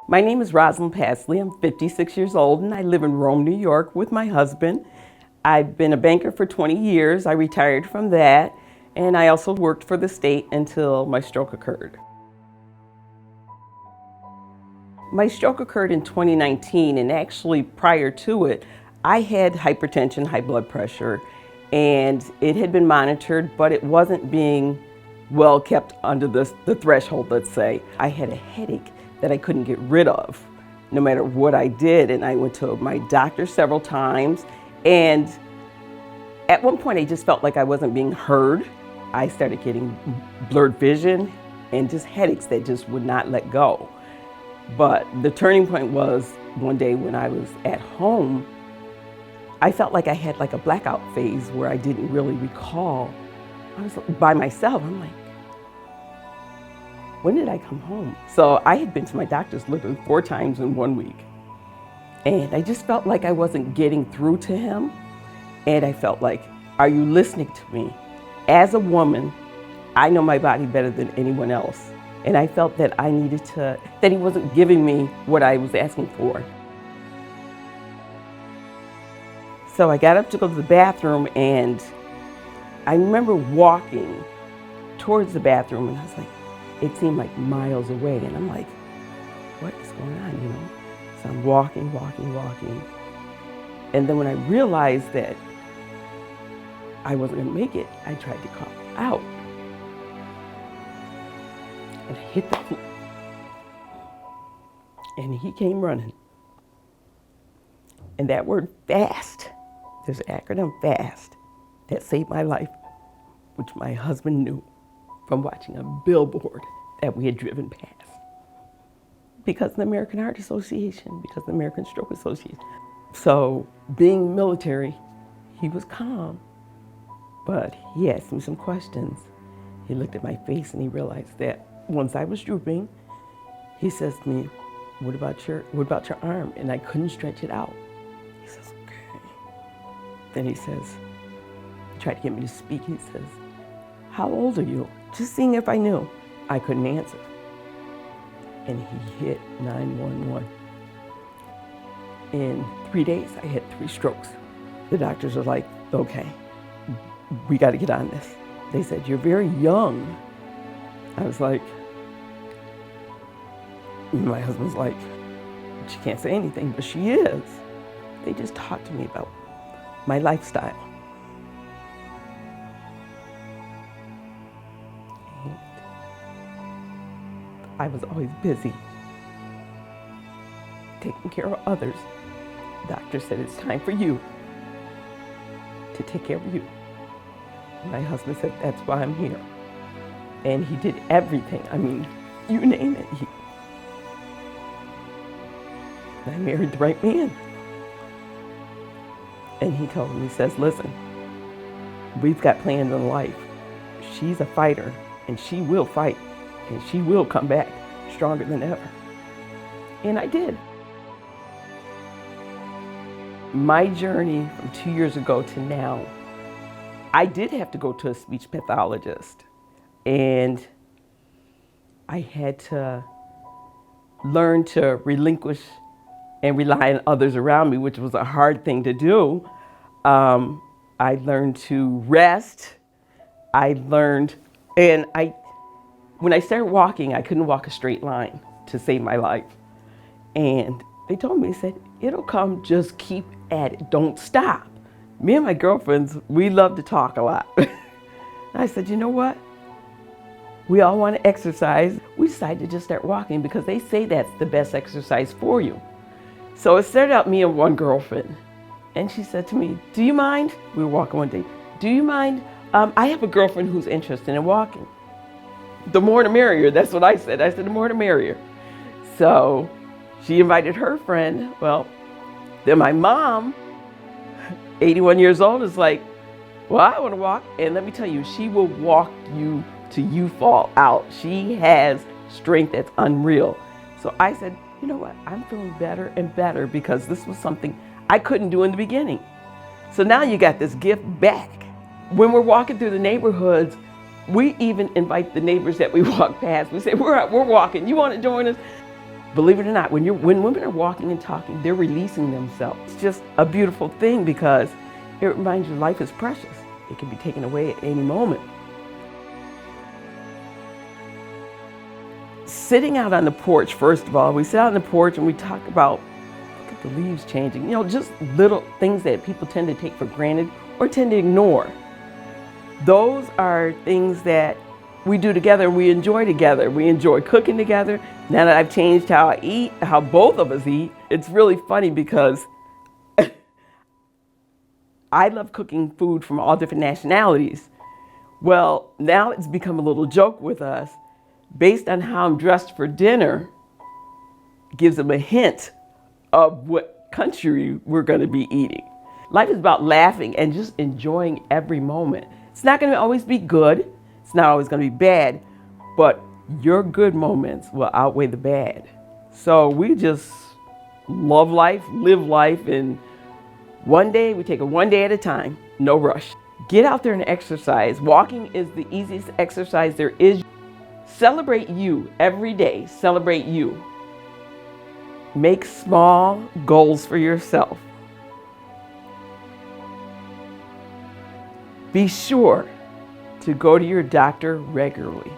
My name is Rosalind Passley. I'm 56 years old and I live in Rome, New York with my husband. I've been a banker for 20 years. I retired from that and I also worked for the state until my stroke occurred. My stroke occurred in 2019 and actually prior to it, I had hypertension, high blood pressure, and it had been monitored, but it wasn't being well kept under the threshold, let's say. I had a headache that I couldn't get rid of no matter what I did, and I went to my doctor several times, and at one point I just felt like I wasn't being heard. I started getting blurred vision and just headaches that just would not let go. But the turning point was one day when I was at home, I felt like I had like a blackout phase where I didn't really recall. I was by myself. I'm like, when did I come home? So I had been to my doctor's literally 4 times in 1 week. And I just felt like I wasn't getting through to him. And I felt like, are you listening to me? As a woman, I know my body better than anyone else. And I felt that I needed to, that he wasn't giving me what I was asking for. So I got up to go to the bathroom and I remember walking towards the bathroom and I was like, it seemed like miles away. And I'm like, what is going on, you know? So I'm walking. And then when I realized that I wasn't gonna make it, I tried to call out. And I hit the floor. And he came running. And that word fast, there's an acronym FAST, that saved my life, which my husband knew from watching a billboard that we had driven past. Because of the American Heart Association, because of the American Stroke Association. So being military, he was calm, but he asked me some questions. He looked at my face and he realized that once I was drooping, he says to me, what about your arm? And I couldn't stretch it out. He says, okay. Then he says, he tried to get me to speak. He says, how old are you? Just seeing if I knew. I couldn't answer. And he hit 911. In 3 days, I had 3 strokes. The doctors are like, okay, we got to get on this. They said, you're very young. I was like, my husband's like, she can't say anything, but she is. They just talked to me about my lifestyle. And I was always busy, taking care of others. The doctor said, it's time for you to take care of you. My husband said, that's why I'm here. And he did everything. I mean, you name it. I married the right man. And he told me, he says, listen, we've got plans in life. She's a fighter and she will fight and she will come back stronger than ever. And I did. My journey from 2 years ago to now, I did have to go to a speech pathologist and I had to learn to relinquish and rely on others around me, which was a hard thing to do. I learned to rest. When I started walking, I couldn't walk a straight line to save my life. And they told me, they said, it'll come, just keep at it, don't stop. Me and my girlfriends, we love to talk a lot. I said, you know what? We all want to exercise. We decided to just start walking because they say that's the best exercise for you. So it started out me and one girlfriend. And she said to me, do you mind? We were walking one day. Do you mind? I have a girlfriend who's interested in walking. The more the merrier, that's what I said. I said, the more the merrier. So she invited her friend. Well, then my mom, 81 years old, is like, well, I want to walk. And let me tell you, she will walk you till you fall out. She has strength that's unreal. So I said, you know what? I'm feeling better and better because this was something I couldn't do in the beginning. So now you got this gift back. When we're walking through the neighborhoods, we even invite the neighbors that we walk past. We say, we're walking. You want to join us? Believe it or not, when women are walking and talking, they're releasing themselves. It's just a beautiful thing because it reminds you life is precious. It can be taken away at any moment. Sitting out on the porch, first of all, we sit out on the porch and we talk about, look at the leaves changing, just little things that people tend to take for granted or tend to ignore. Those are things that we do together and we enjoy together. We enjoy cooking together. Now that I've changed how I eat, how both of us eat, it's really funny because I love cooking food from all different nationalities. Well, now it's become a little joke with us. Based on how I'm dressed for dinner, gives them a hint of what country we're going to be eating. Life is about laughing and just enjoying every moment. It's not going to always be good. It's not always going to be bad, but your good moments will outweigh the bad. So we just love life, live life, and one day we take it one day at a time, no rush. Get out there and exercise. Walking is the easiest exercise there is. Celebrate you every day. Celebrate you. Make small goals for yourself. Be sure to go to your doctor regularly.